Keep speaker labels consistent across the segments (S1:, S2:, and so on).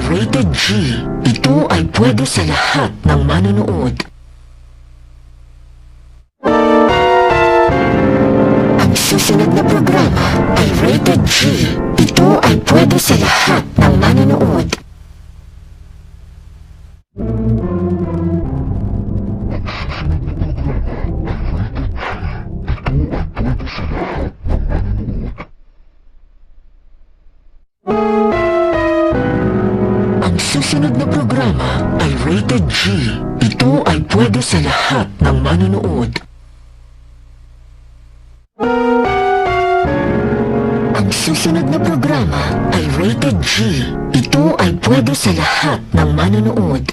S1: rated G. Ito ay pwede sa lahat ng manonood. Ang susunod na programa ay rated G. Ito ay pwede sa lahat ng manonood. Ang susunod na programa ay rated G. Ito ay pwede sa lahat ng manonood. Ang susunod na programa ay rated G. Ito ay pwede sa lahat ng manonood.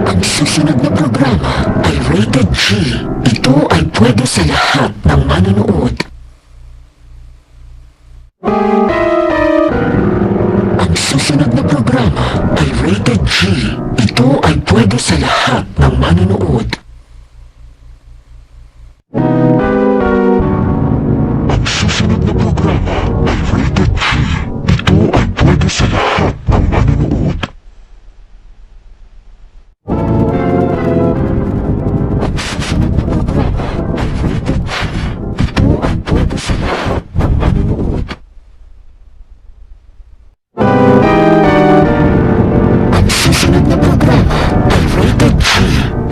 S1: Ang susunod na programa ay rated G. Ito ay pwede sa lahat ng manonood. Ang susunod na programa ay rated G. Ito ay pwede sa lahat ng manonood. Ang susunod na programa ay rated G. Ito ay pwede sa lahat ng manonood. Ang susunod na programa ay rated G. Ito ay pwede sa lahat ng manonood. Ang susunod na programa ay rated G. Ito ay pwede sa lahat ng manonood. Ang susunod na programa ay rated G.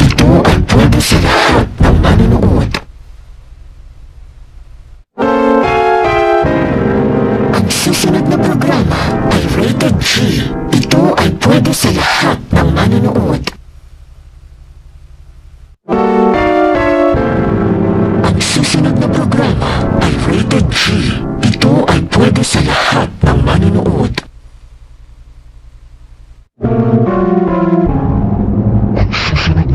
S1: Ito ay pwede sa lahat ng manonood. Ang susunod na programa ay rated G. Ito ay pwede sa lahat ng manonood. Ang susunod na programa ay rated G. Ito ay pwede sa lahat ng manonood. Ang susunod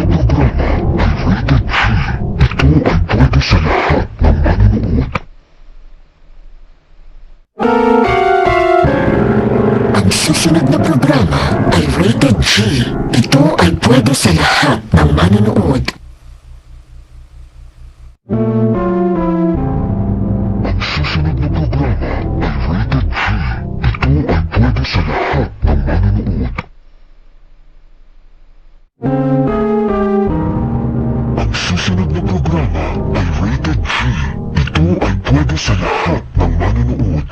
S1: na programa ay rated G. Ito ay pwede sa lahat ng manonood. Ang susunod na programa ay rated G. Ito ay pwede sa lahat ng manonood. Ang susunod na programa ay rated G. Ito ay pwede sa lahat ng manonood.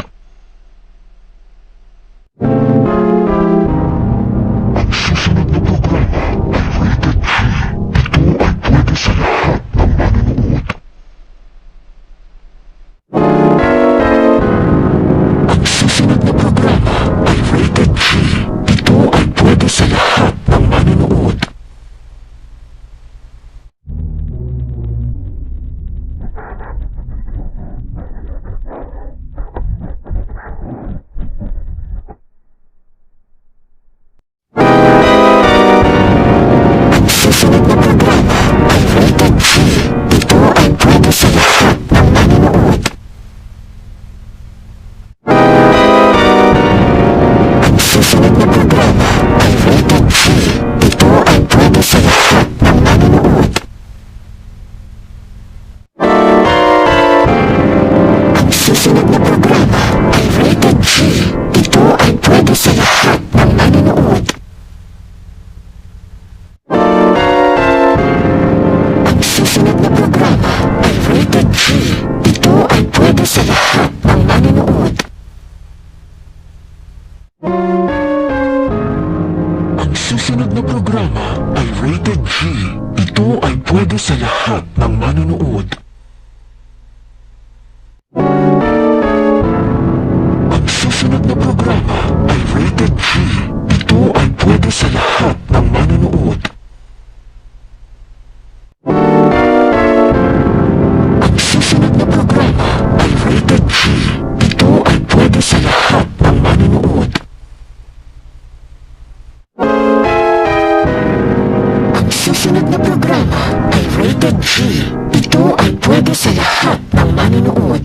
S1: Ang susunod na programa ay rated G. Ito ay pwede sa lahat ng manonood. Ang susunod na programa ay rated G. Ito ay pwede sa lahat ng manonood. Ang susunod na programa ay rated G. Ito ay pwede sa lahat ng manonood. Ang susunod na programa ay rated G. Ito ay pwede sa lahat ng manonood. Ang susunod na programa ay rated G. Ito ay pwede sa lahat ng manonood. Ang susunod na programa ay rated G. Ito ay pwede sa lahat ng manonood. Ang susunod na programa ay rated G. Ito ay pwede sa lahat ng manonood. Ang susunod na programa ay rated G. Ito ay pwede sa lahat ng manonood. Ang susunod na programa ay rated G. Ito ay pwede sa lahat ng manonood. Ang susunod na programa ay rated G. Ito ay pwede sa lahat ng manonood.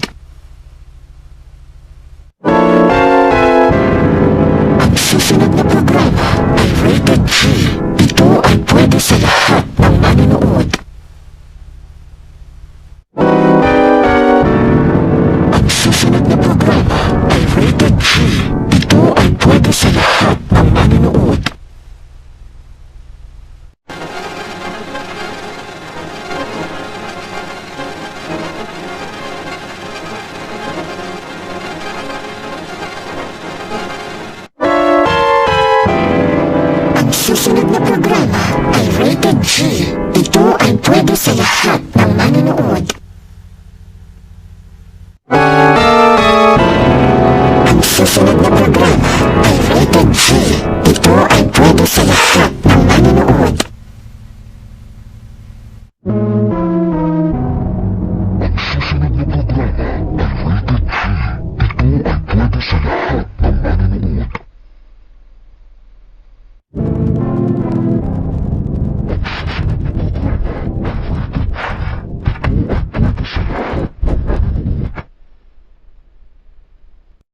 S1: Ang susunod na programa ay rated G. Ito ay
S2: panonood.